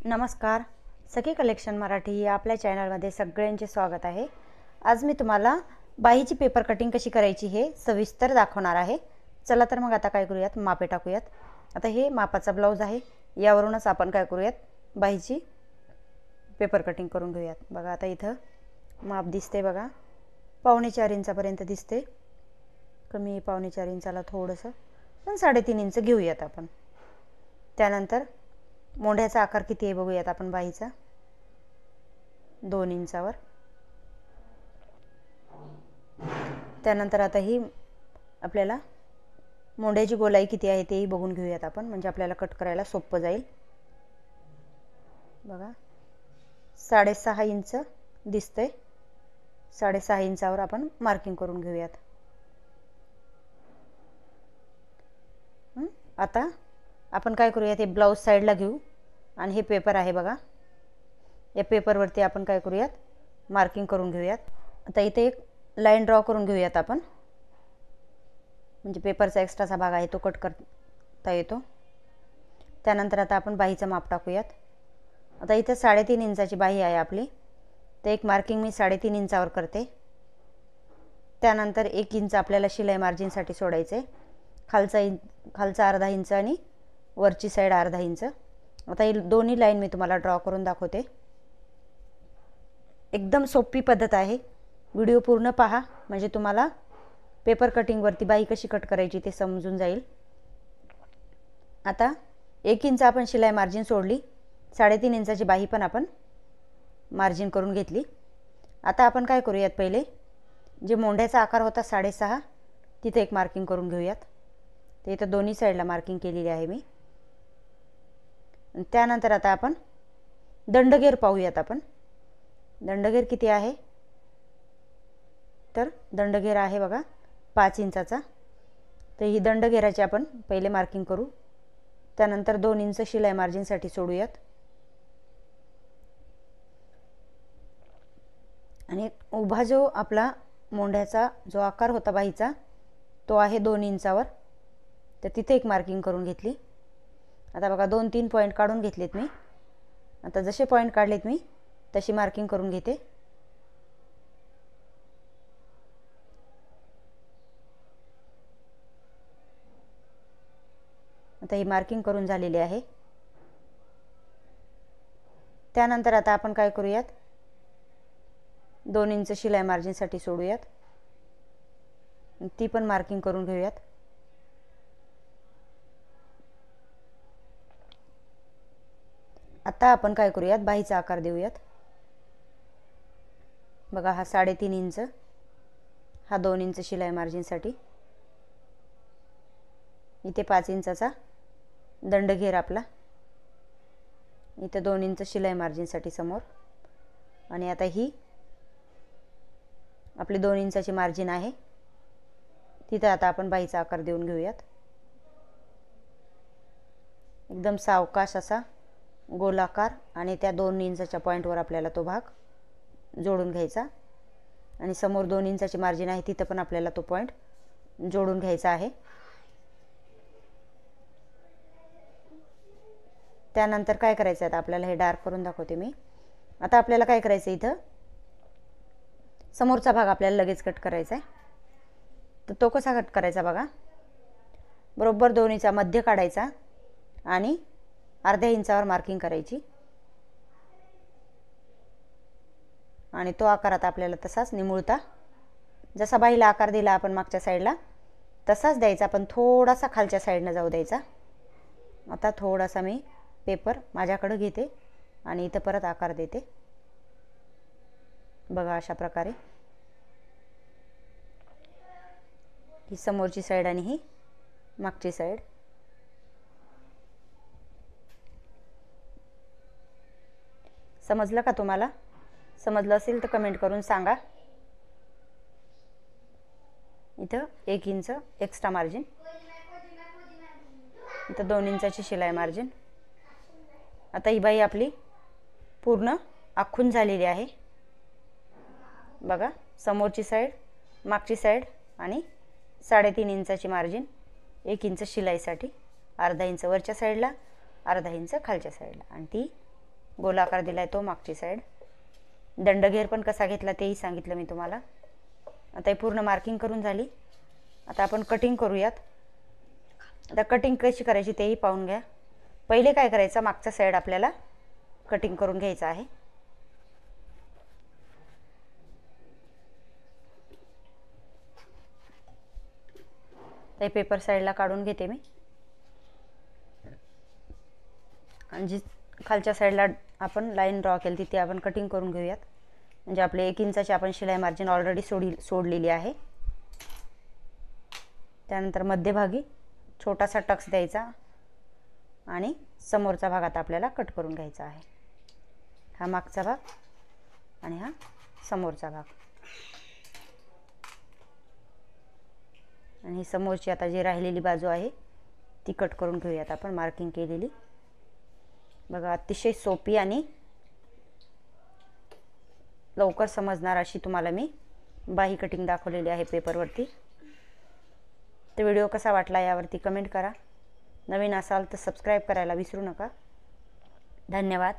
नमस्कार, सखी कलेक्शन मराठी या आपल्या चॅनलमध्ये सगळ्यांचे स्वागत आहे। आज मी तुम्हाला बाहीची पेपर कटिंग कशी करायची हे सविस्तर दाखवणार आहे। चला तर मग आता काय करूयात, मापे टाकूयात। आता हे मापाचा ब्लाउज आहे, यावरूनच आपण काय करूयात, बाहीची पेपर कटिंग करून घेऊयात। बघा आता इथं माप दिसते, बघा 4.25 इंचापर्यंत दिसते। कमी 4.25 इंचाला थोडंसं, पण 3.5 इंच घेऊयात आपण। त्यानंतर मोंढ्याचा आकार किती आहे बघूयात आपण बाहीचा। 2 इंचावर। त्यानंतर आता ही आपल्याला मोंढ्याची गोलाई किती आहे तेही बघून घेऊयात आपण, म्हणजे आपल्याला कट करायला सोपं जाईल। बघा 6.5 इंच दिसते। 6.5 इंचावर आपण मार्किंग करून घेऊयात। आता आपण काय करूयात, हे ब्लाउज साइडला घेऊ आणि हे पेपर आहे बघा, या पेपरवरती आपण काय करूयात, मार्किंग करून घेऊयात। आता इथे एक लाईन ड्रॉ करून घेऊयात आपण, म्हणजे पेपरचा एक्स्ट्राचा भाग आहे तो कट करता येतो। त्यानंतर आता आपण बाहीचं माप टाकूयात। आता इथे 3.5 इंचाची बाही आहे आपली, तर एक मार्किंग मी 3.5 इंचावर करते। त्यानंतर 1 इंच आपल्याला शिलाई मार्जिनसाठी सोडायचे। खालचा अर्धा इंच आणि वरची साइड अर्धा इंच। आता ही दोन्ही लाईन मी तुम्हाला ड्रॉ करून दाखवते। एकदम सोपी पद्धत आहे, व्हिडिओ पूर्ण पहा, म्हणजे तुम्हाला पेपर कटिंगवरती बाही कशी कट करायची ते समजून जाईल। आता 1 इंच आपण शिलाई मार्जिन सोडली, 3.5 इंचाची बाही पण आपण मार्जिन करून घेतली। आता आपण काय करूयात, पहिले जे मोंढ्याचा आकार होता 6.5, तिथे एक मार्किंग करून घेऊयात। ते इथं दोन्ही साइडला मार्किंग केलेली आहे मी। त्यानंतर आता आपण दंडगेर पाहूयात। आपण दंडगेर किती आहे, तर दंडगेर आहे बघा 5 इंचाचा। तर ही दंडगेराची आपण पहिले मार्किंग करू। त्यानंतर 2 इंच शिलाई मार्जिनसाठी सोडूयात आणि उभा जो आपला मोंढ्याचा जो आकार होता बाहीचा, तो आहे 2 इंचावर, तर तिथे एक मार्किंग करून घेतली। आता बघा 2-3 पॉइंट काढून घेतलेत मी। आता जसे पॉइंट काढलेत मी तशी मार्किंग करून घेते। आता ही मार्किंग करून झालेली आहे। त्यानंतर आता आपण काय करूयात, 2 इंच शिलाई मार्जिनसाठी सोडूयात, ती पण मार्किंग करून घेऊयात। आता आपण काय करूयात, बाहीचा आकार देऊयात। बघा हा 3.5 इंच, हा 2 इंच शिलाई मार्जिनसाठी, इथे 5 इंचाचा दंडघेर आपला, इथे 2 इंच शिलाई मार्जिनसाठी समोर, आणि आता ही आपली 2 इंचाची मार्जिन आहे, तिथे आता आपण बाहीचा आकार देऊन घेऊयात। एकदम सावकाश असा गोलाकार, आणि त्या 2 इंचाच्या पॉइंटवर आपल्याला तो भाग जोडून घ्यायचा, आणि समोर 2 इंचाची मार्जिन आहे तिथे पण आपल्याला तो पॉइंट जोडून घ्यायचा आहे। त्यानंतर काय करायचं आहे, आता आपल्याला हे डार्क करून दाखवते मी। आता आपल्याला काय करायचं, इथं समोरचा भाग आपल्याला लगेच कट करायचा आहे। तर तो कसा कट करायचा बघा, बरोबर 2 इंचा मध्य काढायचा आणि अर्ध्या इंचावर मार्किंग करायची, आणि तो आकार आता आपल्याला तसाच निमुळता, जसा बाहीला आकार दिला आपण मागच्या साईडला तसाच द्यायचा, पण थोडासा खालच्या साईडने जाऊ द्यायचा। आता थोडासा मी पेपर माझ्याकडे घेते आणि इथं परत आकार देते। बघा अशा प्रकारे ही समोरची साईड आणि ही मागची साईड। समजलं का तुम्हाला? समजलं असेल तर कमेंट करून सांगा। इथं 1 इंच एक्स्ट्रा मार्जिन, इथं 2 इंचाची शिलाई मार्जिन। आता ही बाही आपली पूर्ण आखून झालेली आहे। बघा समोरची साईड, मागची साईड, आणि 3.5 इंचाची मार्जिन, 1 इंच शिलाईसाठी, अर्धा इंच वरच्या साईडला, अर्धा इंच खालच्या साईडला, आणि ती गोलाकार दिला आहे तो मागची साईड. दंडघेर पण कसा घेतला तेही सांगितलं मी तुम्हाला. आता हे पूर्ण मार्किंग करून झाली. आता आपण कटिंग करूयात. आता कटिंग कशी करायची तेही पाहून घ्या. पहिले काय करायचं, मागचा साईड आपल्याला कटिंग करून घ्यायचा आहे. ते पेपर साईडला काढून घेते मी. आणि जी खालच्या साईडला आपण लाईन ड्रॉ केली तिथे आपण कटिंग करून घेऊयात. म्हणजे आपले 1 इंचाची आपण शिलाई मार्जिन ऑलरेडी सोडलेली आहे. त्यानंतर मध्यभागी छोटासा टक्स द्यायचा आणि समोरचा भाग आता आपल्याला कट करून घ्यायचा आहे. हा मागचा भाग आणि हा समोरचा भाग. आणि समोरची आता जी राहिलेली बाजू आहे ती कट करून घेऊयात आपण मार्किंग केलेली. बघा अतिशय सोपी आणि लवकर समजणार अशी तुम्हाला मी बाही कटिंग दाखवलेली आहे पेपरवरती. तर व्हिडिओ कसा वाटला यावरती कमेंट करा. नवीन असाल तर सबस्क्राईब करायला विसरू नका. धन्यवाद.